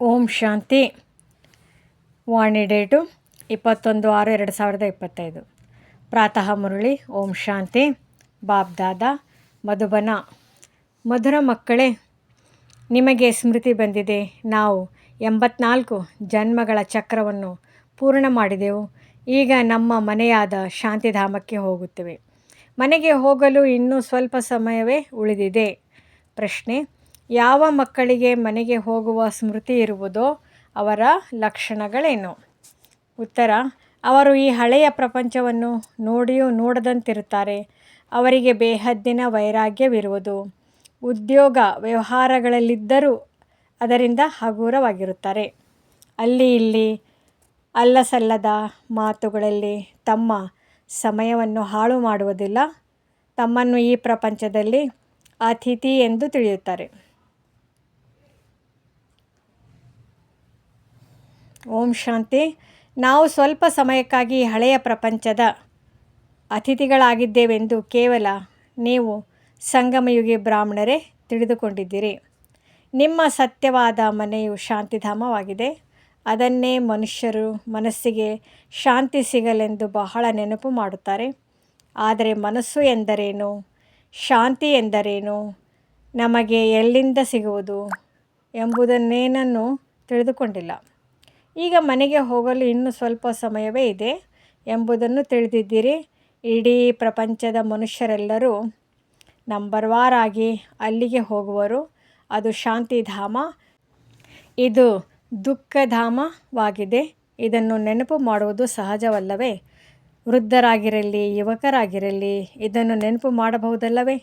ಓಂ ಶಾಂತಿ. ವಾಣಿ date 21/6/2025. ಪ್ರಾತಃ ಮುರಳಿ. ಓಂ ಶಾಂತಿ. ಬಾಬ್ದಾದ ಮಧುಬನ. ಮಧುರ ಮಕ್ಕಳೇ, ನಿಮಗೆ ಸ್ಮೃತಿ ಬಂದಿದೆ. ನಾವು 84 ಜನ್ಮಗಳ ಚಕ್ರವನ್ನು ಪೂರ್ಣ ಮಾಡಿದೆವು. ಈಗ ನಮ್ಮ ಮನೆಯಾದ ಶಾಂತಿಧಾಮಕ್ಕೆ ಹೋಗುತ್ತೇವೆ. ಮನೆಗೆ ಹೋಗಲು ಇನ್ನೂ ಸ್ವಲ್ಪ ಸಮಯವೇ ಉಳಿದಿದೆ. ಪ್ರಶ್ನೆ: ಯಾವ ಮಕ್ಕಳಿಗೆ ಮನೆಗೆ ಹೋಗುವ ಸ್ಮೃತಿ ಇರುವುದೋ ಅವರ ಲಕ್ಷಣಗಳೇನು? ಉತ್ತರ: ಅವರು ಈ ಹಳೆಯ ಪ್ರಪಂಚವನ್ನು ನೋಡಿಯೂ ನೋಡದಂತಿರುತ್ತಾರೆ. ಅವರಿಗೆ ಬೇಹದ್ದಿನ ವೈರಾಗ್ಯವಿರುವುದು. ಉದ್ಯೋಗ ವ್ಯವಹಾರಗಳಲ್ಲಿದ್ದರೂ ಅದರಿಂದ ಹಗುರವಾಗಿರುತ್ತಾರೆ. ಅಲ್ಲಿ ಇಲ್ಲಿ ಅಲ್ಲಸಲ್ಲದ ಮಾತುಗಳಲ್ಲಿ ತಮ್ಮ ಸಮಯವನ್ನು ಹಾಳು ಮಾಡುವುದಿಲ್ಲ. ತಮ್ಮನ್ನು ಈ ಪ್ರಪಂಚದಲ್ಲಿ ಅತಿಥಿ ಎಂದು ತಿಳಿಯುತ್ತಾರೆ. ಓಂ ಶಾಂತಿ. ನಾವು ಸ್ವಲ್ಪ ಸಮಯಕ್ಕಾಗಿ ಹಳೆಯ ಪ್ರಪಂಚದ ಅತಿಥಿಗಳಾಗಿದ್ದೇವೆಂದು ಕೇವಲ ನೀವು ಸಂಗಮಯುಗಿ ಬ್ರಾಹ್ಮಣರೇ ತಿಳಿದುಕೊಂಡಿದ್ದೀರಿ. ನಿಮ್ಮ ಸತ್ಯವಾದ ಮನೆಯು ಶಾಂತಿಧಾಮವಾಗಿದೆ. ಅದನ್ನೇ ಮನುಷ್ಯರು ಮನಸ್ಸಿಗೆ ಶಾಂತಿ ಸಿಗಲೆಂದು ಬಹಳ ನೆನಪು ಮಾಡುತ್ತಾರೆ. ಆದರೆ ಮನಸ್ಸು ಎಂದರೇನು, ಶಾಂತಿ ಎಂದರೇನು, ನಮಗೆ ಎಲ್ಲಿಂದ ಸಿಗುವುದು ಎಂಬುದನ್ನೇನನ್ನೂ ತಿಳಿದುಕೊಂಡಿಲ್ಲ. ಈಗ ಮನೆಗೆ ಹೋಗಲು ಇನ್ನೂ ಸ್ವಲ್ಪ ಸಮಯವೇ ಇದೆ ಎಂಬುದನ್ನು ತಿಳಿದಿದ್ದೀರಿ. ಇಡೀ ಪ್ರಪಂಚದ ಮನುಷ್ಯರೆಲ್ಲರೂ ನಂಬರ್ವಾರ್ ಆಗಿ ಅಲ್ಲಿಗೆ ಹೋಗುವರು. ಅದು ಶಾಂತಿಧಾಮ. ಇದು ದುಃಖಧಾಮವಾಗಿದೆ. ಇದನ್ನು ನೆನಪು ಮಾಡುವುದು ಸಹಜವಲ್ಲವೇ? ವೃದ್ಧರಾಗಿರಲಿ, ಯುವಕರಾಗಿರಲಿ ಇದನ್ನು ನೆನಪು ಮಾಡಬಹುದಲ್ಲವೇ?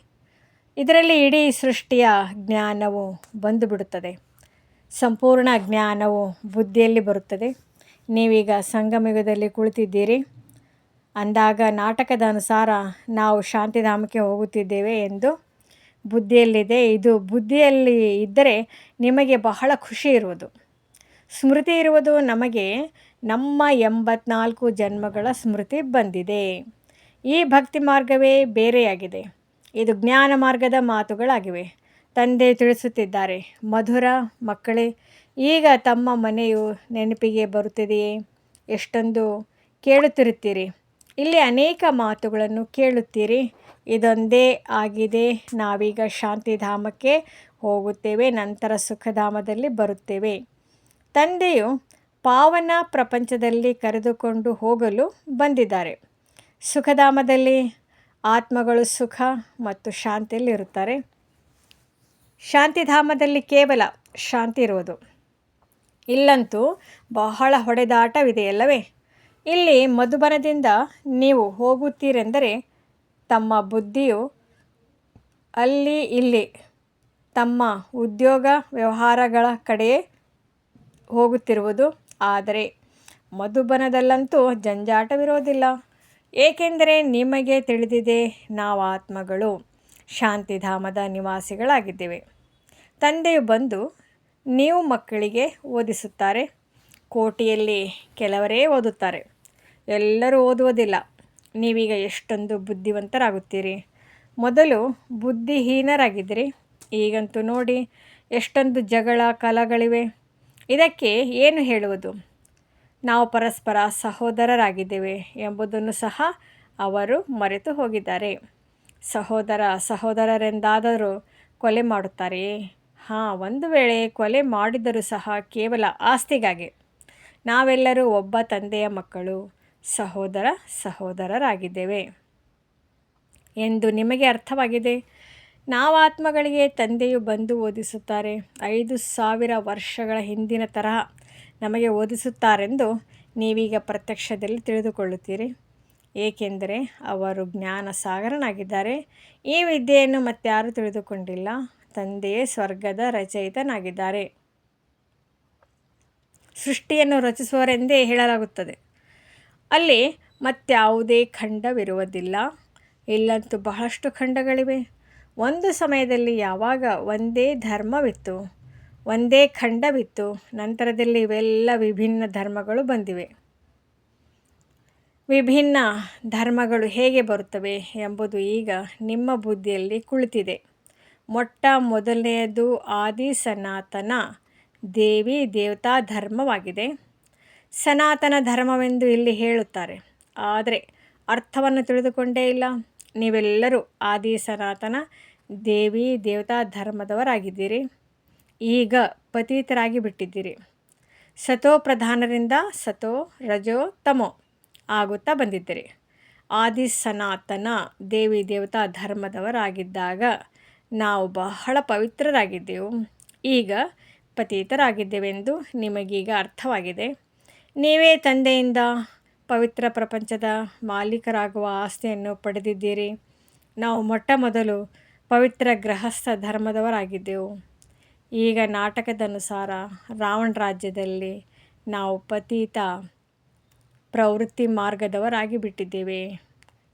ಇದರಲ್ಲಿ ಇಡೀ ಸೃಷ್ಟಿಯ ಜ್ಞಾನವು ಬಂದುಬಿಡುತ್ತದೆ. ಸಂಪೂರ್ಣ ಜ್ಞಾನವು ಬುದ್ಧಿಯಲ್ಲಿ ಬರುತ್ತದೆ. ನೀವೀಗ ಸಂಗಮಯುಗದಲ್ಲಿ ಕುಳಿತಿದ್ದೀರಿ ಅಂದಾಗ ನಾಟಕದ ಅನುಸಾರ ನಾವು ಶಾಂತಿಧಾಮಕ್ಕೆ ಹೋಗುತ್ತಿದ್ದೇವೆ ಎಂದು ಬುದ್ಧಿಯಲ್ಲಿದೆ. ಇದು ಬುದ್ಧಿಯಲ್ಲಿ ಇದ್ದರೆ ನಿಮಗೆ ಬಹಳ ಖುಷಿ ಇರುವುದು. ಸ್ಮೃತಿ ಇರುವುದು. ನಮಗೆ ನಮ್ಮ 84 ಜನ್ಮಗಳ ಸ್ಮೃತಿ ಬಂದಿದೆ. ಈ ಭಕ್ತಿ ಮಾರ್ಗವೇ ಬೇರೆಯಾಗಿದೆ. ಇದು ಜ್ಞಾನ ಮಾರ್ಗದ ಮಾತುಗಳಾಗಿವೆ. ತಂದೆ ತಿಳಿಸುತ್ತಿದ್ದಾರೆ, ಮಧುರ ಮಕ್ಕಳೇ, ಈಗ ತಮ್ಮ ಮನೆಯು ನೆನಪಿಗೆ ಬರುತ್ತಿದೆಯೇ? ಎಷ್ಟೊಂದು ಕೇಳುತ್ತಿರುತ್ತೀರಿ. ಇಲ್ಲಿ ಅನೇಕ ಮಾತುಗಳನ್ನು ಕೇಳುತ್ತೀರಿ. ಇದೊಂದೇ ಆಗಿದೆ. ನಾವೀಗ ಶಾಂತಿಧಾಮಕ್ಕೆ ಹೋಗುತ್ತೇವೆ, ನಂತರ ಸುಖಧಾಮದಲ್ಲಿ ಬರುತ್ತೇವೆ. ತಂದೆಯು ಪಾವನ ಪ್ರಪಂಚದಲ್ಲಿ ಕರೆದುಕೊಂಡು ಹೋಗಲು ಬಂದಿದ್ದಾರೆ. ಸುಖಧಾಮದಲ್ಲಿ ಆತ್ಮಗಳು ಸುಖ ಮತ್ತು ಶಾಂತಿಯಲ್ಲಿರುತ್ತಾರೆ. ಶಾಂತಿಧಾಮದಲ್ಲಿ ಕೇವಲ ಶಾಂತಿ ಇರುವುದು. ಇಲ್ಲಂತೂ ಬಹಳ ಹೊಡೆದಾಟವಿದೆಯಲ್ಲವೇ? ಇಲ್ಲಿ ಮಧುಬನದಿಂದ ನೀವು ಹೋಗುತ್ತೀರೆಂದರೆ ತಮ್ಮ ಬುದ್ಧಿಯು ಅಲ್ಲಿ ಇಲ್ಲಿ ತಮ್ಮ ಉದ್ಯೋಗ ವ್ಯವಹಾರಗಳ ಕಡೆಯೇ ಹೋಗುತ್ತಿರುವುದು. ಆದರೆ ಮಧುಬನದಲ್ಲಂತೂ ಜಂಜಾಟವಿರೋದಿಲ್ಲ. ಏಕೆಂದರೆ ನಿಮಗೆ ತಿಳಿದಿದೆ, ನಾವು ಆತ್ಮಗಳು ಶಾಂತಿಧಾಮದ ನಿವಾಸಿಗಳಾಗಿದ್ದೇವೆ. ತಂದೆಯು ಬಂದು ನೀವು ಮಕ್ಕಳಿಗೆ ಓದಿಸುತ್ತಾರೆ. ಕೋಟಿಯಲ್ಲಿ ಕೆಲವರೇ ಓದುತ್ತಾರೆ, ಎಲ್ಲರೂ ಓದುವುದಿಲ್ಲ. ನೀವೀಗ ಎಷ್ಟೊಂದು ಬುದ್ಧಿವಂತರಾಗುತ್ತೀರಿ. ಮೊದಲು ಬುದ್ಧಿಹೀನರಾಗಿದ್ದಿರಿ. ಈಗಂತೂ ನೋಡಿ ಎಷ್ಟೊಂದು ಜಗಳ ಕಲಹಗಳಿವೆ. ಇದಕ್ಕೆ ಏನು ಹೇಳುವುದು? ನಾವು ಪರಸ್ಪರ ಸಹೋದರರಾಗಿದ್ದೇವೆ ಎಂಬುದನ್ನು ಸಹ ಅವರು ಮರೆತು ಹೋಗಿದ್ದಾರೆ. ಸಹೋದರರೆಂದಾದರೂ ಕೊಲೆ ಮಾಡುತ್ತಾರೆಯೇ? ಒಂದು ವೇಳೆ ಕೊಲೆ ಮಾಡಿದರೂ ಸಹ ಕೇವಲ ಆಸ್ತಿಗಾಗಿ. ನಾವೆಲ್ಲರೂ ಒಬ್ಬ ತಂದೆಯ ಮಕ್ಕಳು, ಸಹೋದರರಾಗಿದ್ದೇವೆ ಎಂದು ನಿಮಗೆ ಅರ್ಥವಾಗಿದೆ. ನಾವು ಆತ್ಮಗಳಿಗೆ ತಂದೆಯು ಬಂದು ಓದಿಸುತ್ತಾರೆ. 5000 ವರ್ಷಗಳ ಹಿಂದಿನ ತರಹ ನಮಗೆ ಓದಿಸುತ್ತಾರೆಂದು ನೀವೀಗ ಪ್ರತ್ಯಕ್ಷದಲ್ಲಿ ತಿಳಿದುಕೊಳ್ಳುತ್ತೀರಿ. ಏಕೆಂದರೆ ಅವರು ಜ್ಞಾನ ಸಾಗರನಾಗಿದ್ದಾರೆ. ಈ ವಿದ್ಯೆಯನ್ನು ಮತ್ತಾರೂ ತಿಳಿದುಕೊಂಡಿಲ್ಲ. ತಂದೆಯೇ ಸ್ವರ್ಗದ ರಚಯಿತನಾಗಿದ್ದಾರೆ. ಸೃಷ್ಟಿಯನ್ನು ರಚಿಸುವರೆಂದೇ ಹೇಳಲಾಗುತ್ತದೆ. ಅಲ್ಲಿ ಮತ್ಯಾವುದೇ ಖಂಡವಿರುವುದಿಲ್ಲ. ಇಲ್ಲಂತೂ ಬಹಳಷ್ಟು ಖಂಡಗಳಿವೆ. ಒಂದು ಸಮಯದಲ್ಲಿ ಯಾವಾಗ ಒಂದೇ ಧರ್ಮವಿತ್ತು, ಒಂದೇ ಖಂಡವಿತ್ತು, ನಂತರದಲ್ಲಿ ಇವೆಲ್ಲ ವಿಭಿನ್ನ ಧರ್ಮಗಳು ಬಂದಿವೆ. ವಿಭಿನ್ನ ಧರ್ಮಗಳು ಹೇಗೆ ಬರುತ್ತವೆ ಎಂಬುದು ಈಗ ನಿಮ್ಮ ಬುದ್ಧಿಯಲ್ಲಿ ಕುಳಿತಿದೆ. ಮೊಟ್ಟ ಮೊದಲನೆಯದು ಆದಿ ಸನಾತನ ದೇವಿ ದೇವತಾ ಧರ್ಮವಾಗಿದೆ. ಸನಾತನ ಧರ್ಮವೆಂದು ಇಲ್ಲಿ ಹೇಳುತ್ತಾರೆ. ಆದರೆ ಅರ್ಥವನ್ನು ತಿಳಿದುಕೊಂಡೇ ಇಲ್ಲ. ನೀವೆಲ್ಲರೂ ಆದಿ ಸನಾತನ ದೇವಿ ದೇವತಾ ಧರ್ಮದವರಾಗಿದ್ದೀರಿ. ಈಗ ಪತೀತರಾಗಿ ಬಿಟ್ಟಿದ್ದೀರಿ. ಸತೋ ಪ್ರಧಾನರಿಂದ ಸತೋ ರಜೋ ತಮೋ ಆಗುತ್ತಾ ಬಂದಿದ್ದೀರಿ. ಆದಿ ಸನಾತನ ದೇವಿ ದೇವತಾ ಧರ್ಮದವರಾಗಿದ್ದಾಗ ನಾವು ಬಹಳ ಪವಿತ್ರರಾಗಿದ್ದೆವು. ಈಗ ಪತೀತರಾಗಿದ್ದೇವೆಂದು ನಿಮಗೀಗ ಅರ್ಥವಾಗಿದೆ. ನೀವೇ ತಂದೆಯಿಂದ ಪವಿತ್ರ ಪ್ರಪಂಚದ ಮಾಲೀಕರಾಗುವ ಆಸ್ತಿಯನ್ನು ಪಡೆದಿದ್ದೀರಿ. ನಾವು ಮೊಟ್ಟ ಮೊದಲು ಪವಿತ್ರ ಗೃಹಸ್ಥ ಧರ್ಮದವರಾಗಿದ್ದೆವು. ಈಗ ನಾಟಕದನುಸಾರ ರಾವಣ ರಾಜ್ಯದಲ್ಲಿ ನಾವು ಪತೀತ ಪ್ರವೃತ್ತಿ ಮಾರ್ಗದವರಾಗಿ ಬಿಟ್ಟಿದ್ದೇವೆ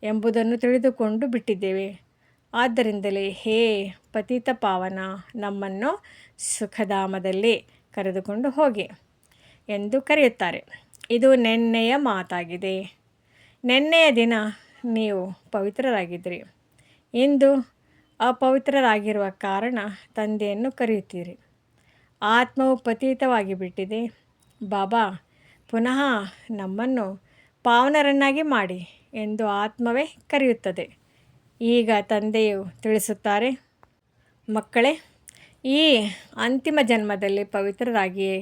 ಎಂಬುದನ್ನು ತಿಳಿದುಕೊಂಡು ಬಿಟ್ಟಿದ್ದೇವೆ. ಆದ್ದರಿಂದಲೇ ಹೇ ಪತಿತ ಪಾವನ, ನಮ್ಮನ್ನು ಸುಖಧಾಮದಲ್ಲಿ ಕರೆದುಕೊಂಡು ಹೋಗಿ ಎಂದು ಕರೆಯುತ್ತಾರೆ. ಇದು ನೆನ್ನೆಯ ಮಾತಾಗಿದೆ. ನೆನ್ನೆಯ ದಿನ ನೀವು ಪವಿತ್ರರಾಗಿದ್ದಿರಿ. ಇಂದು ಅಪವಿತ್ರರಾಗಿರುವ ಕಾರಣ ತಂದೆಯನ್ನು ಕರೆಯುತ್ತೀರಿ. ಆತ್ಮವು ಪತೀತವಾಗಿ ಬಿಟ್ಟಿದೆ. ಬಾಬಾ ಪುನಃ ನಮ್ಮನ್ನು ಪಾವನರನ್ನಾಗಿ ಮಾಡಿ ಎಂದು ಆತ್ಮವೇ ಕರೆಯುತ್ತದೆ. ಈಗ ತಂದೆಯು ತಿಳಿಸುತ್ತಾರೆ, ಮಕ್ಕಳೇ, ಈ ಅಂತಿಮ ಜನ್ಮದಲ್ಲಿ ಪವಿತ್ರರಾಗಿಯೇ.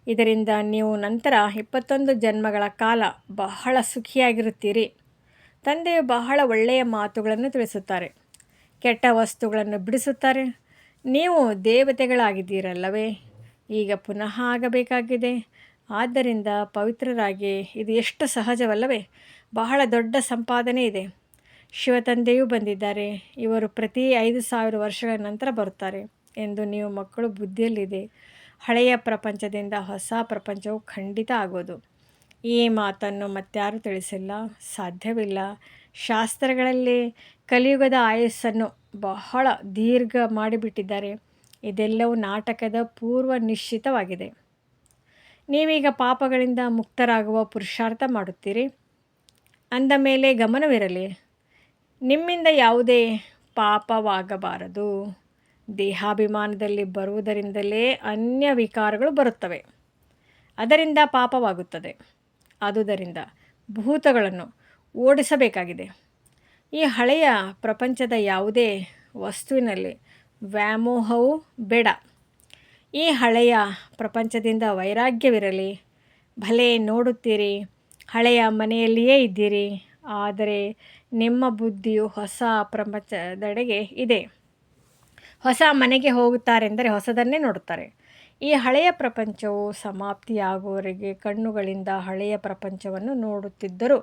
ಇದರಿಂದ ನೀವು ನಂತರ 21 ಜನ್ಮಗಳ ಕಾಲ ಬಹಳ ಸುಖಿಯಾಗಿರುತ್ತೀರಿ. ತಂದೆಯು ಬಹಳ ಒಳ್ಳೆಯ ಮಾತುಗಳನ್ನು ತಿಳಿಸುತ್ತಾರೆ. ಕೆಟ್ಟ ವಸ್ತುಗಳನ್ನು ಬಿಡಿಸುತ್ತಾರೆ. ನೀವು ದೇವತೆಗಳಾಗಿದ್ದೀರಲ್ಲವೇ, ಈಗ ಪುನಃ ಆಗಬೇಕಾಗಿದೆ. ಆದ್ದರಿಂದ ಪವಿತ್ರರಾಗಿ, ಇದು ಎಷ್ಟು ಸಹಜವಲ್ಲವೇ. ಬಹಳ ದೊಡ್ಡ ಸಂಪಾದನೆ ಇದೆ. ಶಿವತಂದೆಯೂ ಬಂದಿದ್ದಾರೆ. ಇವರು ಪ್ರತಿ 5000 ವರ್ಷಗಳ ನಂತರ ಬರುತ್ತಾರೆ ಎಂದು ನೀವು ಮಕ್ಕಳು ಬುದ್ಧಿಯಲ್ಲಿದೆ. ಹಳೆಯ ಪ್ರಪಂಚದಿಂದ ಹೊಸ ಪ್ರಪಂಚವು ಖಂಡಿತ ಆಗೋದು. ಈ ಮಾತನ್ನು ಮತ್ತಾರೂ ತಿಳಿಸಿಲ್ಲ, ಸಾಧ್ಯವಿಲ್ಲ. ಶಾಸ್ತ್ರಗಳಲ್ಲಿ ಕಲಿಯುಗದ ಆಯಸ್ಸನ್ನು ಬಹಳ ದೀರ್ಘ ಮಾಡಿಬಿಟ್ಟಿದ್ದಾರೆ. ಇದೆಲ್ಲವೂ ನಾಟಕದ ಪೂರ್ವ ನಿಶ್ಚಿತವಾಗಿದೆ. ನೀವೀಗ ಪಾಪಗಳಿಂದ ಮುಕ್ತರಾಗುವ ಪುರುಷಾರ್ಥ ಮಾಡುತ್ತೀರಿ. ಅಂದ ಮೇಲೆ ಗಮನವಿರಲಿ, ನಿಮ್ಮಿಂದ ಯಾವುದೇ ಪಾಪವಾಗಬಾರದು. ದೇಹಾಭಿಮಾನದಲ್ಲಿ ಬರುವುದರಿಂದಲೇ ಅನ್ಯ ವಿಕಾರಗಳು ಬರುತ್ತವೆ. ಅದರಿಂದ ಪಾಪವಾಗುತ್ತದೆ. ಆದುದರಿಂದ ಭೂತಗಳನ್ನು ಓಡಿಸಬೇಕಾಗಿದೆ. ಈ ಹಳೆಯ ಪ್ರಪಂಚದ ಯಾವುದೇ ವಸ್ತುವಿನಲ್ಲಿ ವ್ಯಾಮೋಹವೂ ಬೇಡ. ಈ ಹಳೆಯ ಪ್ರಪಂಚದಿಂದ ವೈರಾಗ್ಯವಿರಲಿ. ಭಲೆ ನೋಡುತ್ತೀರಿ, ಹಳೆಯ ಮನೆಯಲ್ಲಿಯೇ ಇದ್ದೀರಿ. ಆದರೆ ನಿಮ್ಮ ಬುದ್ಧಿಯು ಹೊಸ ಪ್ರಪಂಚದೆಡೆಗೆ ಇದೆ. ಹೊಸ ಮನೆಗೆ ಹೋಗುತ್ತಾರೆಂದರೆ ಹೊಸದನ್ನೇ ನೋಡುತ್ತಾರೆ. ಈ ಹಳೆಯ ಪ್ರಪಂಚವು ಸಮಾಪ್ತಿಯಾಗುವವರೆಗೆ ಕಣ್ಣುಗಳಿಂದ ಹಳೆಯ ಪ್ರಪಂಚವನ್ನು ನೋಡುತ್ತಿದ್ದರೂ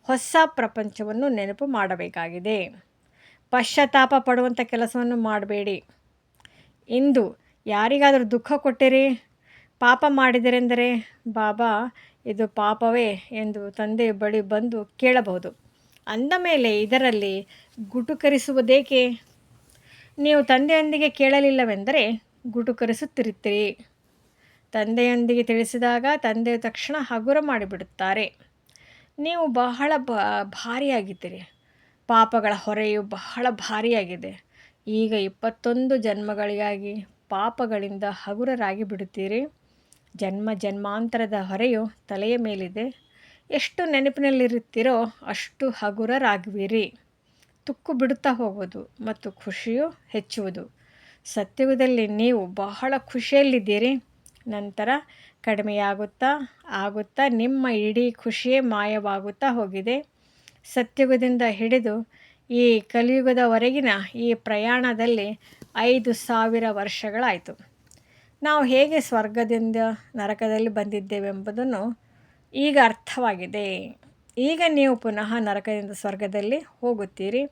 ಹೊಸ ಪ್ರಪಂಚವನ್ನು ನೆನಪು ಮಾಡಬೇಕಾಗಿದೆ. ಪಶ್ಚಾತ್ತಾಪ ಪಡುವಂಥ ಕೆಲಸವನ್ನು ಮಾಡಬೇಡಿ. ಇಂದು ಯಾರಿಗಾದರೂ ದುಃಖ ಕೊಟ್ಟಿರಿ, ಪಾಪ ಮಾಡಿದರೆಂದರೆ ಬಾಬಾ ಇದು ಪಾಪವೇ ಎಂದು ತಂದೆಯ ಬಳಿ ಬಂದು ಕೇಳಬಹುದು. ಅಂದ ಮೇಲೆ ಇದರಲ್ಲಿ ಗುಟುಕರಿಸುವುದೇಕೆ? ನೀವು ತಂದೆಯೊಂದಿಗೆ ಕೇಳಲಿಲ್ಲವೆಂದರೆ ಗುಟುಕರಿಸುತ್ತಿರುತ್ತೀರಿ. ತಂದೆಯೊಂದಿಗೆ ತಿಳಿಸಿದಾಗ ತಂದೆಯು ತಕ್ಷಣ ಹಗುರ ಮಾಡಿಬಿಡುತ್ತಾರೆ. ನೀವು ಬಹಳ ಭಾರಿಯಾಗಿದ್ದೀರಿ. ಪಾಪಗಳ ಹೊರೆಯು ಬಹಳ ಭಾರಿಯಾಗಿದೆ. ಈಗ 21 ಜನ್ಮಗಳಿಗಾಗಿ ಪಾಪಗಳಿಂದ ಹಗುರರಾಗಿ ಬಿಡುತ್ತೀರಿ. ಜನ್ಮ ಜನ್ಮಾಂತರದ ಹೊರೆಯು ತಲೆಯ ಮೇಲಿದೆ. ಎಷ್ಟು ನೆನಪಿನಲ್ಲಿರುತ್ತೀರೋ ಅಷ್ಟು ಹಗುರರಾಗುವಿರಿ. ತುಕ್ಕು ಬಿಡುತ್ತಾ ಹೋಗುವುದು ಮತ್ತು ಖುಷಿಯು ಹೆಚ್ಚುವುದು. ಸತ್ಯುಗದಲ್ಲಿ ನೀವು ಬಹಳ ಖುಷಿಯಲ್ಲಿದ್ದೀರಿ. ನಂತರ ಕಡಿಮೆಯಾಗುತ್ತಾ ನಿಮ್ಮ ಇಡೀ ಖುಷಿಯೇ ಮಾಯವಾಗುತ್ತಾ ಹೋಗಿದೆ. ಸತ್ಯುಗದಿಂದ ಹಿಡಿದು ಈ ಕಲಿಯುಗದವರೆಗಿನ ಈ ಪ್ರಯಾಣದಲ್ಲಿ 5000 ವರ್ಷಗಳಾಯಿತು. ನಾವು ಹೇಗೆ ಸ್ವರ್ಗದಿಂದ ನರಕದಲ್ಲಿ ಬಂದಿದ್ದೇವೆಂಬುದನ್ನು ಈಗ ಅರ್ಥವಾಗಿದೆ. ಈಗ ನೀವು ಪುನಃ ನರಕದಿಂದ ಸ್ವರ್ಗದಲ್ಲಿ ಹೋಗುತ್ತೀರಿ.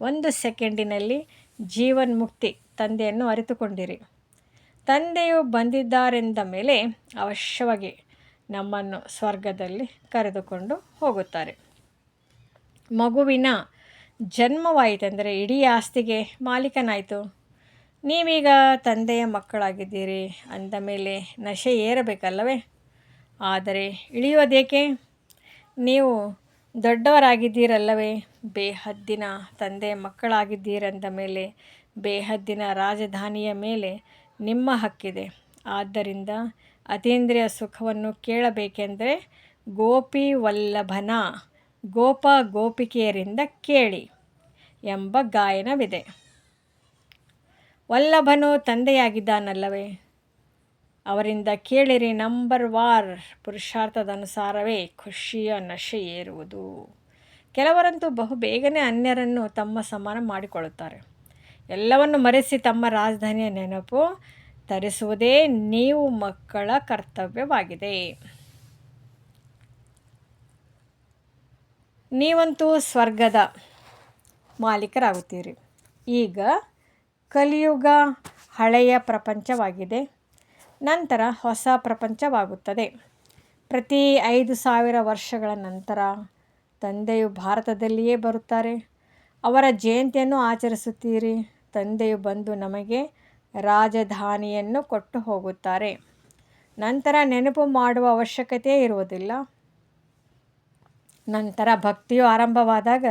1 ಸೆಕೆಂಡಿನಲ್ಲಿ ಜೀವನ್ಮುಕ್ತಿ ತಂದೆಯನ್ನು ಅರಿತುಕೊಂಡಿರಿ. ತಂದೆಯು ಬಂದಿದ್ದಾರೆಂದ ಮೇಲೆ ಅವಶ್ಯವಾಗಿ ನಮ್ಮನ್ನು ಸ್ವರ್ಗದಲ್ಲಿ ಕರೆದುಕೊಂಡು ಹೋಗುತ್ತಾರೆ. ಮಗುವಿನ ಜನ್ಮವಾಯಿತೆಂದರೆ ಇಡೀ ಆಸ್ತಿಗೆ ಮಾಲೀಕನಾಯಿತು. ನೀವೀಗ ತಂದೆಯ ಮಕ್ಕಳಾಗಿದ್ದೀರಿ. ಅಂದ ಮೇಲೆ ನಶೆ ಏರಬೇಕಲ್ಲವೇ? ಆದರೆ ಇಳಿಯೋದೇಕೆ? ನೀವು ದೊಡ್ಡವರಾಗಿದ್ದೀರಲ್ಲವೇ? ಬೇಹದ್ದಿನ ತಂದೆಯ ಮಕ್ಕಳಾಗಿದ್ದೀರಂದ ಮೇಲೆ ಬೇಹದ್ದಿನ ರಾಜಧಾನಿಯ ಮೇಲೆ ನಿಮ್ಮ ಹಕ್ಕಿದೆ. ಆದ್ದರಿಂದ ಅತೀಂದ್ರಿಯ ಸುಖವನ್ನು ಕೇಳಬೇಕೆಂದರೆ ಗೋಪಿ ವಲ್ಲಭನ ಗೋಪ ಗೋಪಿಕೆಯರಿಂದ ಕೇಳಿ ಎಂಬ ಗಾಯನವಿದೆ. ವಲ್ಲಭನು ತಂದೆಯಾಗಿದ್ದಾನಲ್ಲವೇ, ಅವರಿಂದ ಕೇಳಿರಿ. ನಂಬರ್ ವಾರ್ ಪುರುಷಾರ್ಥದನುಸಾರವೇ ಖುಷಿಯ ನಶೆ ಏರುವುದು. ಕೆಲವರಂತೂ ಬಹುಬೇಗನೆ ಅನ್ಯರನ್ನು ತಮ್ಮ ಸಮಾನ ಮಾಡಿಕೊಳ್ಳುತ್ತಾರೆ. ಎಲ್ಲವನ್ನು ಮರೆಸಿ ತಮ್ಮ ರಾಜಧಾನಿಯ ನೆನಪು ತರಿಸುವುದೇ ನೀವು ಮಕ್ಕಳ ಕರ್ತವ್ಯವಾಗಿದೆ. ನೀವಂತೂ ಸ್ವರ್ಗದ ಮಾಲೀಕರಾಗುತ್ತೀರಿ. ಈಗ ಕಲಿಯುಗ ಹಳೆಯ ಪ್ರಪಂಚವಾಗಿದೆ, ನಂತರ ಹೊಸ ಪ್ರಪಂಚವಾಗುತ್ತದೆ. ಪ್ರತಿ 5,000 ವರ್ಷಗಳ ನಂತರ ತಂದೆಯು ಭಾರತದಲ್ಲಿಯೇ ಬರುತ್ತಾರೆ. ಅವರ ಜಯಂತಿಯನ್ನು ಆಚರಿಸುತ್ತೀರಿ. ತಂದೆಯು ಬಂದು ನಮಗೆ ರಾಜಧಾನಿಯನ್ನು ಕೊಟ್ಟು ಹೋಗುತ್ತಾರೆ. ನಂತರ ನೆನಪು ಮಾಡುವ ಅವಶ್ಯಕತೆ ಇರುವುದಿಲ್ಲ. ನಂತರ ಭಕ್ತಿಯು ಆರಂಭವಾದಾಗ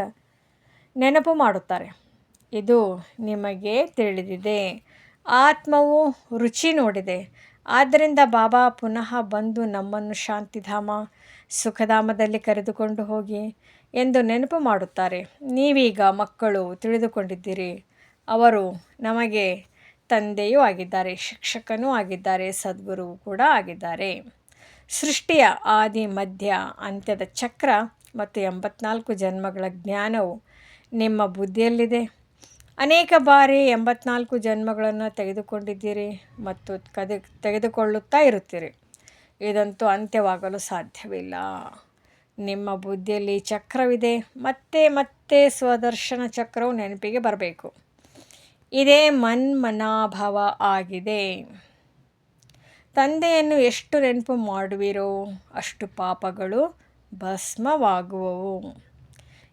ನೆನಪು ಮಾಡುತ್ತಾರೆ. ಇದು ನಿಮಗೆ ತಿಳಿದಿದೆ. ಆತ್ಮವು ರುಚಿ ನೋಡಿದೆ. ಆದ್ದರಿಂದ ಬಾಬಾ ಪುನಃ ಬಂದು ನಮ್ಮನ್ನು ಶಾಂತಿಧಾಮ ಸುಖಧಾಮದಲ್ಲಿ ಕರೆದುಕೊಂಡು ಹೋಗಿ ಎಂದು ನೆನಪು ಮಾಡುತ್ತಾರೆ. ನೀವೀಗ ಮಕ್ಕಳು ತಿಳಿದುಕೊಂಡಿದ್ದೀರಿ. ಅವರು ನಮಗೆ ತಂದೆಯೂ ಆಗಿದ್ದಾರೆ, ಶಿಕ್ಷಕನೂ ಆಗಿದ್ದಾರೆ, ಸದ್ಗುರುವು ಕೂಡ ಆಗಿದ್ದಾರೆ. ಸೃಷ್ಟಿಯ ಆದಿ ಮಧ್ಯ ಅಂತ್ಯದ ಚಕ್ರ ಮತ್ತು 84 ಜನ್ಮಗಳ ಜ್ಞಾನವು ನಿಮ್ಮ ಬುದ್ಧಿಯಲ್ಲಿದೆ. ಅನೇಕ ಬಾರಿ 84 ಜನ್ಮಗಳನ್ನು ತೆಗೆದುಕೊಂಡಿದ್ದೀರಿ ಮತ್ತು ತೆಗೆದುಕೊಳ್ಳುತ್ತಾ ಇರುತ್ತೀರಿ. ಇದಂತೂ ಅಂತ್ಯವಾಗಲು ಸಾಧ್ಯವಿಲ್ಲ. ನಿಮ್ಮ ಬುದ್ಧಿಯಲ್ಲಿ ಚಕ್ರವಿದೆ. ಮತ್ತೆ ಮತ್ತೆ ಸ್ವದರ್ಶನ ಚಕ್ರವು ನೆನಪಿಗೆ ಬರಬೇಕು. ಇದೇ ಮನ್ಮನಾಭವ ಆಗಿದೆ. ತಂದೆಯನ್ನು ಎಷ್ಟು ನೆನಪು ಮಾಡುವಿರೋ ಅಷ್ಟು ಪಾಪಗಳು ಭಸ್ಮವಾಗುವವು.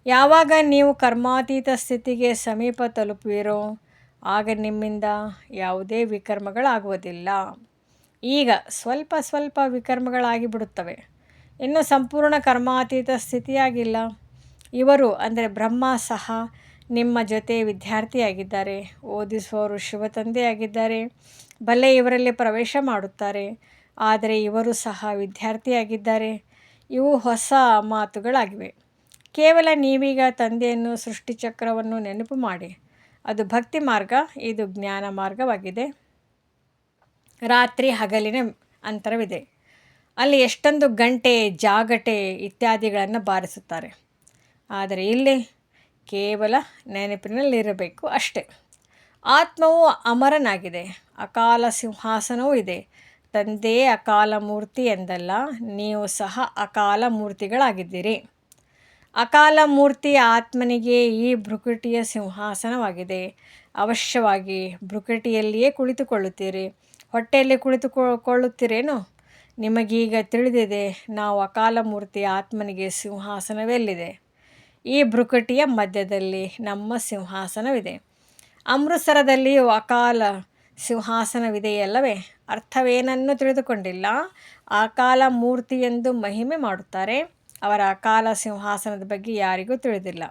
ಯಾವಾಗ ನೀವು ಕರ್ಮಾತೀತ ಸ್ಥಿತಿಗೆ ಸಮೀಪ ತಲುಪುವಿರೋ ಆಗ ನಿಮ್ಮಿಂದ ಯಾವುದೇ ವಿಕರ್ಮಗಳಾಗುವುದಿಲ್ಲ. ಈಗ ಸ್ವಲ್ಪ ಸ್ವಲ್ಪ ವಿಕರ್ಮಗಳಾಗಿ ಬಿಡುತ್ತವೆ. ಇನ್ನೂ ಸಂಪೂರ್ಣ ಕರ್ಮಾತೀತ ಸ್ಥಿತಿಯಾಗಿಲ್ಲ. ಇವರು ಅಂದರೆ ಬ್ರಹ್ಮ ಸಹ ನಿಮ್ಮ ಜೊತೆ ವಿದ್ಯಾರ್ಥಿಯಾಗಿದ್ದಾರೆ. ಓದಿಸುವವರು ಶಿವತಂದೆಯಾಗಿದ್ದಾರೆ. ಭಲೆ ಇವರಲ್ಲಿ ಪ್ರವೇಶ ಮಾಡುತ್ತಾರೆ, ಆದರೆ ಇವರು ಸಹ ವಿದ್ಯಾರ್ಥಿಯಾಗಿದ್ದಾರೆ. ಇವು ಹೊಸ ಮಾತುಗಳಾಗಿವೆ. ಕೇವಲ ನೀವೀಗ ತಂದೆಯನ್ನು ಸೃಷ್ಟಿಚಕ್ರವನ್ನು ನೆನಪು ಮಾಡಿ. ಅದು ಭಕ್ತಿ ಮಾರ್ಗ, ಇದು ಜ್ಞಾನ ಮಾರ್ಗವಾಗಿದೆ. ರಾತ್ರಿ ಹಗಲಿನ ಅಂತರವಿದೆ. ಅಲ್ಲಿ ಎಷ್ಟೊಂದು ಗಂಟೆ, ಜಾಗಟೆ ಇತ್ಯಾದಿಗಳನ್ನು ಬಾರಿಸುತ್ತಾರೆ. ಆದರೆ ಇಲ್ಲಿ ಕೇವಲ ನೆನಪಿನಲ್ಲಿರಬೇಕು ಅಷ್ಟೆ. ಆತ್ಮವು ಅಮರನಾಗಿದೆ. ಅಕಾಲ ಸಿಂಹಾಸನವೂ ಇದೆ. ತಂದೆಯೇ ಅಕಾಲ ಮೂರ್ತಿ ಎಂದಲ್ಲ, ನೀವು ಸಹ ಅಕಾಲ ಮೂರ್ತಿಗಳಾಗಿದ್ದೀರಿ. ಅಕಾಲ ಮೂರ್ತಿ ಆತ್ಮನಿಗೆ ಈ ಭೃಕುಟಿಯ ಸಿಂಹಾಸನವಾಗಿದೆ. ಅವಶ್ಯವಾಗಿ ಭೃಕುಟಿಯಲ್ಲಿಯೇ ಕುಳಿತುಕೊಳ್ಳುತ್ತೀರಿ. ಹೊಟ್ಟೆಯಲ್ಲಿ ಕುಳಿತುಕೊಳ್ಳುತ್ತೀರೇನು? ನಿಮಗೀಗ ತಿಳಿದಿದೆ, ನಾವು ಅಕಾಲ ಮೂರ್ತಿ ಆತ್ಮನಿಗೆ ಸಿಂಹಾಸನವೆಲ್ಲಿದೆ. ಈ ಭೃಕುಟಿಯ ಮಧ್ಯದಲ್ಲಿ ನಮ್ಮ ಸಿಂಹಾಸನವಿದೆ. ಅಮೃತಸರದಲ್ಲಿಯೂ ಅಕಾಲ ಸಿಂಹಾಸನವಿದೆಯಲ್ಲವೇ? ಅರ್ಥವೇನನ್ನು ತಿಳಿದುಕೊಂಡಿಲ್ಲ. ಅಕಾಲ ಮೂರ್ತಿ ಎಂದು ಮಹಿಮೆ ಮಾಡುತ್ತಾರೆ. ಅವರ ಅಕಾಲ ಸಿಂಹಾಸನದ ಬಗ್ಗೆ ಯಾರಿಗೂ ತಿಳಿದಿಲ್ಲ.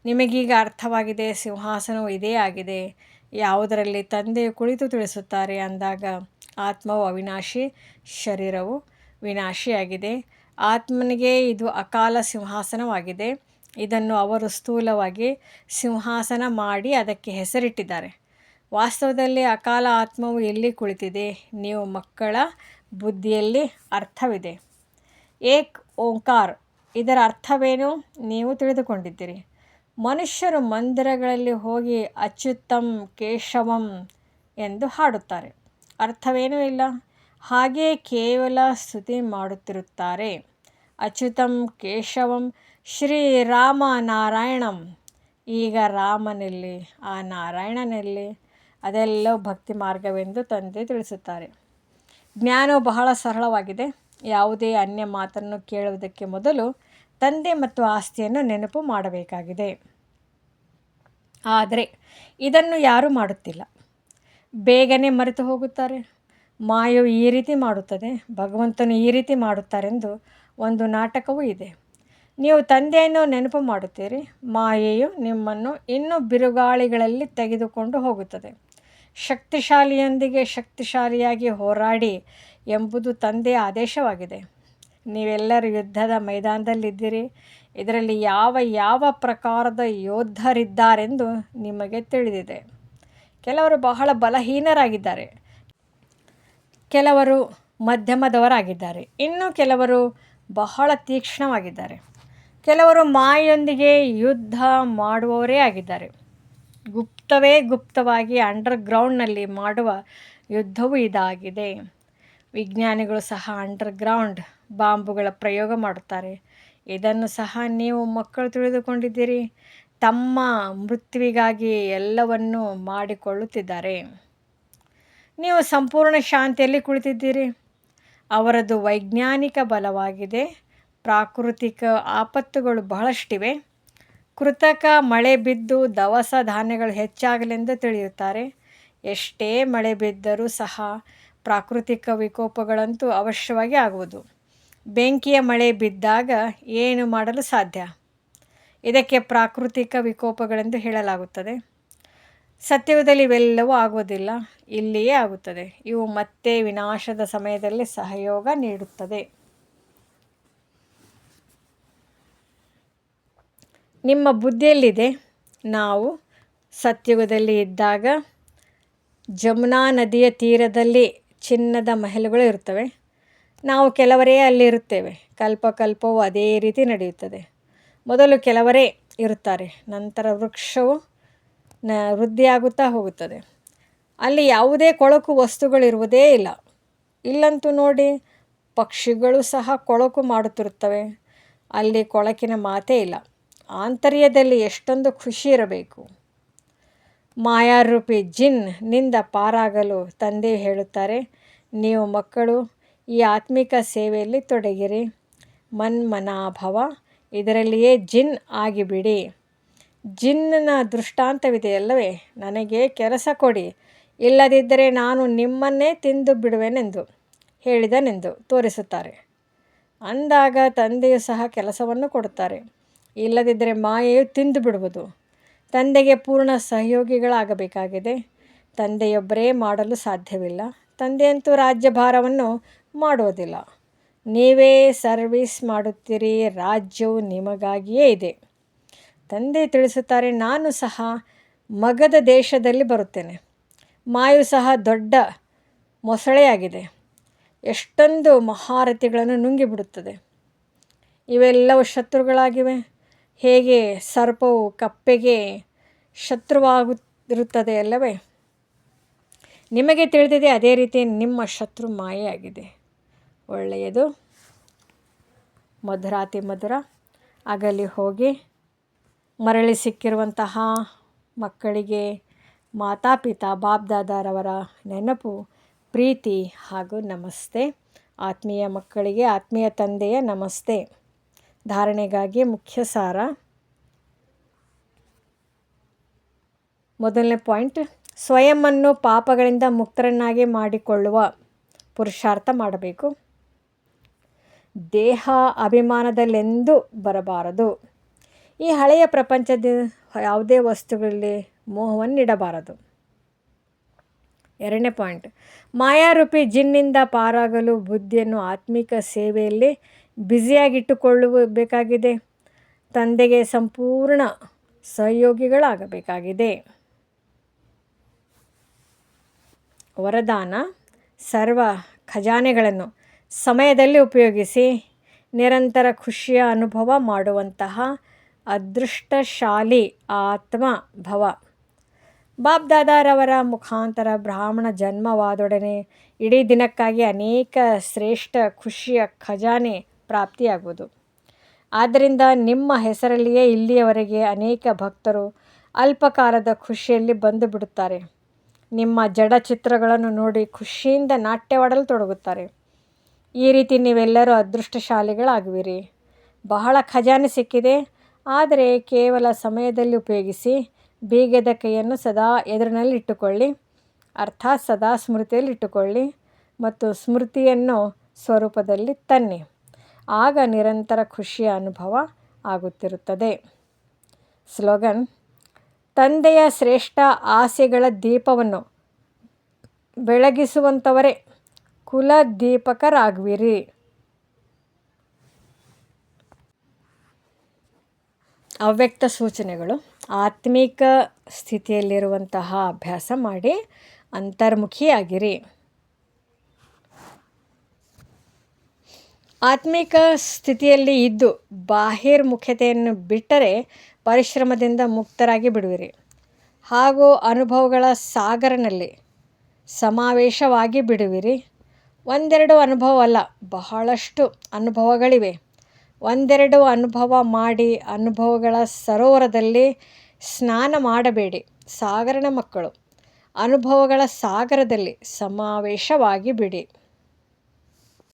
ನಿಮಗೀಗ ಅರ್ಥವಾಗಿದೆ. ಸಿಂಹಾಸನವು ಇದೇ ಆಗಿದೆ. ಯಾವುದರಲ್ಲಿ ತಂದೆಯು ಕುಳಿತು ತಿಳಿಸುತ್ತಾರೆ ಅಂದಾಗ ಆತ್ಮವು ಅವಿನಾಶಿ, ಶರೀರವು ವಿನಾಶಿಯಾಗಿದೆ. ಆತ್ಮನಿಗೆ ಇದು ಅಕಾಲ ಸಿಂಹಾಸನವಾಗಿದೆ. ಇದನ್ನು ಅವರು ಸ್ಥೂಲವಾಗಿ ಸಿಂಹಾಸನ ಮಾಡಿ ಅದಕ್ಕೆ ಹೆಸರಿಟ್ಟಿದ್ದಾರೆ. ವಾಸ್ತವದಲ್ಲಿ ಅಕಾಲ ಆತ್ಮವು ಎಲ್ಲಿ ಕುಳಿತಿದೆ? ನೀವು ಮಕ್ಕಳ ಬುದ್ಧಿಯಲ್ಲಿ ಅರ್ಥವಿದೆ. ಏಕ್ ಓಂಕಾರ್, ಇದರ ಅರ್ಥವೇನು ನೀವು ತಿಳಿದುಕೊಂಡಿದ್ದೀರಿ. ಮನುಷ್ಯರು ಮಂದಿರಗಳಲ್ಲಿ ಹೋಗಿ ಅಚ್ಯುತಂ ಕೇಶವಂ ಎಂದು ಹಾಡುತ್ತಾರೆ. ಅರ್ಥವೇನೂ ಇಲ್ಲ. ಹಾಗೆಯೇ ಕೇವಲ ಸ್ತುತಿ ಮಾಡುತ್ತಿರುತ್ತಾರೆ. ಅಚ್ಯುತಂ ಕೇಶವಂ ಶ್ರೀರಾಮ ನಾರಾಯಣಂ. ಈಗ ರಾಮನಲ್ಲಿ, ಆ ನಾರಾಯಣನಲ್ಲಿ, ಅದೆಲ್ಲವೂ ಭಕ್ತಿ ಮಾರ್ಗವೆಂದು ತಂದೆ ತಿಳಿಸುತ್ತಾರೆ. ಜ್ಞಾನವು ಬಹಳ ಸರಳವಾಗಿದೆ. ಯಾವುದೇ ಅನ್ಯ ಮಾತನ್ನು ಕೇಳುವುದಕ್ಕೆ ಮೊದಲು ತಂದೆ ಮತ್ತು ಆಸ್ತಿಯನ್ನು ನೆನಪು ಮಾಡಬೇಕಾಗಿದೆ. ಆದರೆ ಇದನ್ನು ಯಾರೂ ಮಾಡುತ್ತಿಲ್ಲ. ಬೇಗನೆ ಮರೆತು ಹೋಗುತ್ತಾರೆ. ಮಾಯವು ಈ ರೀತಿ ಮಾಡುತ್ತದೆ, ಭಗವಂತನು ಈ ರೀತಿ ಮಾಡುತ್ತಾರೆಂದು ಒಂದು ನಾಟಕವೂ ಇದೆ. ನೀವು ತಂದೆಯನ್ನು ನೆನಪು ಮಾಡುತ್ತೀರಿ. ಮಾಯೆಯು ನಿಮ್ಮನ್ನು ಇನ್ನೂ ಬಿರುಗಾಳಿಗಳಲ್ಲಿ ತೆಗೆದುಕೊಂಡು ಹೋಗುತ್ತದೆ. ಶಕ್ತಿಶಾಲಿಯೊಂದಿಗೆ ಶಕ್ತಿಶಾಲಿಯಾಗಿ ಹೋರಾಡಿ ಎಂಬುದು ತಂದೆಯ ಆದೇಶವಾಗಿದೆ. ನೀವೆಲ್ಲರೂ ಯುದ್ಧದ ಮೈದಾನದಲ್ಲಿದ್ದೀರಿ. ಇದರಲ್ಲಿ ಯಾವ ಯಾವ ಪ್ರಕಾರದ ಯೋಧರಿದ್ದಾರೆಂದು ನಿಮಗೆ ತಿಳಿದಿದೆ. ಕೆಲವರು ಬಹಳ ಬಲಹೀನರಾಗಿದ್ದಾರೆ, ಕೆಲವರು ಮಧ್ಯಮದವರಾಗಿದ್ದಾರೆ, ಇನ್ನು ಕೆಲವರು ಬಹಳ ತೀಕ್ಷ್ಣವಾಗಿದ್ದಾರೆ, ಕೆಲವರು ಮಾಯೆಯೊಂದಿಗೆ ಯುದ್ಧ ಮಾಡುವವರೇ ಆಗಿದ್ದಾರೆ. ಗುಪ್ತವಾಗಿ ಅಂಡರ್ಗ್ರೌಂಡ್ನಲ್ಲಿ ಮಾಡುವ ಯುದ್ಧವೂ ಇದಾಗಿದೆ. ವಿಜ್ಞಾನಿಗಳು ಸಹ ಅಂಡರ್ಗ್ರೌಂಡ್ ಬಾಂಬುಗಳ ಪ್ರಯೋಗ ಮಾಡುತ್ತಾರೆ. ಇದನ್ನು ಸಹ ನೀವು ಮಕ್ಕಳು ತಿಳಿದುಕೊಂಡಿದ್ದೀರಿ. ತಮ್ಮ ಮೃತ್ಯುವಿಗಾಗಿ ಎಲ್ಲವನ್ನೂ ಮಾಡಿಕೊಳ್ಳುತ್ತಿದ್ದಾರೆ. ನೀವು ಸಂಪೂರ್ಣ ಶಾಂತಿಯಲ್ಲಿ ಕುಳಿತಿದ್ದೀರಿ. ಅವರದು ವೈಜ್ಞಾನಿಕ ಬಲವಾಗಿದೆ. ಪ್ರಾಕೃತಿಕ ಆಪತ್ತುಗಳು ಬಹಳಷ್ಟಿವೆ. ಕೃತಕ ಮಳೆ ಬಿದ್ದು ದವಸ ಧಾನ್ಯಗಳು ಹೆಚ್ಚಾಗಲೆಂದು ತಿಳಿಯುತ್ತಾರೆ. ಎಷ್ಟೇ ಮಳೆ ಬಿದ್ದರೂ ಸಹ ಪ್ರಾಕೃತಿಕ ವಿಕೋಪಗಳಂತೂ ಅವಶ್ಯವಾಗಿ ಆಗುವುದು. ಬೆಂಕಿಯ ಮಳೆ ಬಿದ್ದಾಗ ಏನು ಮಾಡಲು ಸಾಧ್ಯ? ಇದಕ್ಕೆ ಪ್ರಾಕೃತಿಕ ವಿಕೋಪಗಳೆಂದು ಹೇಳಲಾಗುತ್ತದೆ. ಸತ್ಯಯುಗದಲ್ಲಿ ಇವೆಲ್ಲವೂ ಆಗುವುದಿಲ್ಲ, ಇಲ್ಲಿಯೇ ಆಗುತ್ತದೆ. ಇವು ಮತ್ತೆ ವಿನಾಶದ ಸಮಯದಲ್ಲಿ ಸಹಯೋಗ ನೀಡುತ್ತದೆ. ನಿಮ್ಮ ಬುದ್ಧಿಯಲ್ಲಿದೆ. ನಾವು ಸತ್ಯಯುಗದಲ್ಲಿ ಇದ್ದಾಗ ಜಮುನಾ ನದಿಯ ತೀರದಲ್ಲಿ ಚಿನ್ನದ ಮಹಲುಗಳು ಇರುತ್ತವೆ. ನಾವು ಕೆಲವರೇ ಅಲ್ಲಿರುತ್ತೇವೆ. ಕಲ್ಪವೂ ಅದೇ ರೀತಿ ನಡೆಯುತ್ತದೆ. ಮೊದಲು ಕೆಲವರೇ ಇರುತ್ತಾರೆ, ನಂತರ ವೃಕ್ಷವು ವೃದ್ಧಿಯಾಗುತ್ತಾ ಹೋಗುತ್ತದೆ. ಅಲ್ಲಿ ಯಾವುದೇ ಕೊಳಕು ವಸ್ತುಗಳಿರುವುದೇ ಇಲ್ಲ. ಇಲ್ಲಂತೂ ನೋಡಿ, ಪಕ್ಷಿಗಳು ಸಹ ಕೊಳಕು ಮಾಡುತ್ತಿರುತ್ತವೆ. ಅಲ್ಲಿ ಕೊಳಕಿನ ಮಾತೇ ಇಲ್ಲ. ಆಂತರ್ಯದಲ್ಲಿ ಎಷ್ಟೊಂದು ಖುಷಿ ಇರಬೇಕು. ಮಾಯಾರೂಪಿ ಜಿನ್ ನಿಂದ ಪಾರಾಗಲು ತಂದೆಯು ಹೇಳುತ್ತಾರೆ, ನೀವು ಮಕ್ಕಳು ಈ ಆತ್ಮಿಕ ಸೇವೆಯಲ್ಲಿ ತೊಡಗಿರಿ. ಮನ್ಮನಾಭವ, ಇದರಲ್ಲಿಯೇ ಜಿನ್ ಆಗಿಬಿಡಿ. ಜಿನ್ನ ದೃಷ್ಟಾಂತವಿದೆಯಲ್ಲವೇ, ನನಗೆ ಕೆಲಸ ಕೊಡಿ, ಇಲ್ಲದಿದ್ದರೆ ನಾನು ನಿಮ್ಮನ್ನೇ ತಿಂದು ಬಿಡುವೆನೆಂದು ಹೇಳಿದನೆಂದು ತೋರಿಸುತ್ತಾರೆ. ಅಂದಾಗ ತಂದೆಯು ಸಹ ಕೆಲಸವನ್ನು ಕೊಡುತ್ತಾರೆ. ಇಲ್ಲದಿದ್ದರೆ ಮಾಯೆಯು ತಿಂದು ಬಿಡುವುದು. ತಂದೆಗೆ ಪೂರ್ಣ ಸಹಯೋಗಿಗಳಾಗಬೇಕಾಗಿದೆ. ತಂದೆಯೊಬ್ಬರೇ ಮಾಡಲು ಸಾಧ್ಯವಿಲ್ಲ. ತಂದೆಯಂತೂ ರಾಜ್ಯಭಾರವನ್ನು ಮಾಡುವುದಿಲ್ಲ. ನೀವೇ ಸರ್ವಿಸ್ ಮಾಡುತ್ತೀರಿ. ರಾಜ್ಯವು ನಿಮಗಾಗಿಯೇ ಇದೆ. ತಂದೆ ತಿಳಿಸುತ್ತಾರೆ, ನಾನು ಸಹ ಮಗಧ ದೇಶದಲ್ಲಿ ಬರುತ್ತೇನೆ. ಮಾಯು ಸಹ ದೊಡ್ಡ ಮೊಸಳೆಯಾಗಿದೆ. ಎಷ್ಟೊಂದು ಮಹಾರಥಿಗಳನ್ನು ನುಂಗಿಬಿಡುತ್ತದೆ. ಇವೆಲ್ಲವೂ ಶತ್ರುಗಳಾಗಿವೆ. ಹೇಗೆ ಸರ್ಪವು ಕಪ್ಪೆಗೆ ಶತ್ರುವಾಗಿರುತ್ತದೆ ಅಲ್ಲವೇ? ನಿಮಗೆ ತಿಳಿದಿದೆ, ಅದೇ ರೀತಿ ನಿಮ್ಮ ಶತ್ರು ಮಾಯೆಯಾಗಿದೆ. ಒಳ್ಳೆಯದು. ಮಧುರಾತಿ ಮಧುರ. ಅಗಲಿ ಹೋಗಿ ಮರಳಿ ಸಿಕ್ಕಿರುವಂತಹ ಮಕ್ಕಳಿಗೆ ಮಾತಾಪಿತಾ ಬಾಬ್ದಾದಾರವರ ನೆನಪು, ಪ್ರೀತಿ ಹಾಗೂ ನಮಸ್ತೆ. ಆತ್ಮೀಯ ಮಕ್ಕಳಿಗೆ ಆತ್ಮೀಯ ತಂದೆಯ ನಮಸ್ತೆ. ಧಾರಣೆಗಾಗಿ ಮುಖ್ಯ ಸಾರ. ಮೊದಲನೇ ಪಾಯಿಂಟ್, ಸ್ವಯಂವನ್ನು ಪಾಪಗಳಿಂದ ಮುಕ್ತರನ್ನಾಗಿ ಮಾಡಿಕೊಳ್ಳುವ ಪುರುಷಾರ್ಥ ಮಾಡಬೇಕು. ದೇಹ ಅಭಿಮಾನದಲ್ಲೆಂದೂ ಬರಬಾರದು. ಈ ಹಳೆಯ ಪ್ರಪಂಚದ ಯಾವುದೇ ವಸ್ತುಗಳಲ್ಲಿ ಮೋಹವನ್ನಿಡಬಾರದು. ಎರಡನೇ ಪಾಯಿಂಟ್, ಮಾಯಾರೂಪಿ ಜಿನ್ನಿಂದ ಪಾರಾಗಲು ಬುದ್ಧಿಯನ್ನು ಆತ್ಮಿಕ ಸೇವೆಯಲ್ಲಿ ಬ್ಯುಸಿಯಾಗಿಟ್ಟುಕೊಳ್ಳಬೇಕಾಗಿದೆ. ತಂದೆಗೆ ಸಂಪೂರ್ಣ ಸಹಯೋಗಿಗಳಾಗಬೇಕಾಗಿದೆ. ವರದಾನ, ಸರ್ವ ಖಜಾನೆಗಳನ್ನು ಸಮಯದಲ್ಲಿ ಉಪಯೋಗಿಸಿ ನಿರಂತರ ಖುಷಿಯ ಅನುಭವ ಮಾಡುವಂತಹ ಅದೃಷ್ಟಶಾಲಿ ಆತ್ಮ ಭವ. ಬಾಬ್ದಾದಾರವರ ಮುಖಾಂತರ ಬ್ರಾಹ್ಮಣ ಜನ್ಮವಾದೊಡನೆ ಇಡೀ ದಿನಕ್ಕಾಗಿ ಅನೇಕ ಶ್ರೇಷ್ಠ ಖುಷಿಯ ಖಜಾನೆ ಪ್ರಾಪ್ತಿಯಾಗುವುದು. ಆದ್ದರಿಂದ ನಿಮ್ಮ ಹೆಸರಲ್ಲಿಯೇ ಇಲ್ಲಿಯವರೆಗೆ ಅನೇಕ ಭಕ್ತರು ಅಲ್ಪಕಾಲದ ಖುಷಿಯಲ್ಲಿ ಬಂದು ಬಿಡುತ್ತಾರೆ. ನಿಮ್ಮ ಜಡ ಚಿತ್ರಗಳನ್ನು ನೋಡಿ ಖುಷಿಯಿಂದ ನಾಟ್ಯವಾಡಲು ತೊಡಗುತ್ತಾರೆ. ಈ ರೀತಿ ನೀವೆಲ್ಲರೂ ಅದೃಷ್ಟಶಾಲಿಗಳಾಗುವಿರಿ. ಬಹಳ ಖಜಾನೆ ಸಿಕ್ಕಿದೆ, ಆದರೆ ಕೇವಲ ಸಮಯದಲ್ಲಿ ಉಪಯೋಗಿಸಿ. ಬೀಗದ ಕೈಯನ್ನು ಸದಾ ಎದುರಿನಲ್ಲಿ ಇಟ್ಟುಕೊಳ್ಳಿ, ಅರ್ಥಾತ್ ಸದಾ ಸ್ಮೃತಿಯಲ್ಲಿಟ್ಟುಕೊಳ್ಳಿ ಮತ್ತು ಸ್ಮೃತಿಯನ್ನು ಸ್ವರೂಪದಲ್ಲಿ ತನ್ನಿ. ಆಗ ನಿರಂತರ ಖುಷಿಯ ಅನುಭವ ಆಗುತ್ತಿರುತ್ತದೆ. ಸ್ಲೋಗನ್, ತಂದೆಯ ಶ್ರೇಷ್ಠ ಆಸೆಗಳ ದೀಪವನ್ನು ಬೆಳಗಿಸುವಂಥವರೇ, ಕುಲ ದೀಪಕರಾಗುವಿರಿ. ಅವ್ಯಕ್ತ ಸೂಚನೆಗಳು: ಆತ್ಮಿಕ ಸ್ಥಿತಿಯಲ್ಲಿರುವಂತಹ ಅಭ್ಯಾಸ ಮಾಡಿ ಅಂತರ್ಮುಖಿಯಾಗಿರಿ. ಆತ್ಮಿಕ ಸ್ಥಿತಿಯಲ್ಲಿ ಇದ್ದು ಬಾಹಿರ್ಮುಖತೆಯನ್ನು ಬಿಟ್ಟರೆ ಪರಿಶ್ರಮದಿಂದ ಮುಕ್ತರಾಗಿ ಬಿಡುವಿರಿ. ಹಾಗೂ ಅನುಭವಗಳ ಸಾಗರನಲ್ಲಿ ಸಮಾವೇಶವಾಗಿ ಬಿಡುವಿರಿ. ಒಂದೆರಡು ಅನುಭವವಲ್ಲ, ಬಹಳಷ್ಟು ಅನುಭವಗಳಿವೆ. ಒಂದೆರಡು ಅನುಭವ ಮಾಡಿ ಅನುಭವಗಳ ಸರೋವರದಲ್ಲಿ ಸ್ನಾನ ಮಾಡಬೇಡಿ. ಸಾಗರನ ಮಕ್ಕಳು, ಅನುಭವಗಳ ಸಾಗರದಲ್ಲಿ ಸಮಾವೇಶವಾಗಿ ಬಿಡಿ.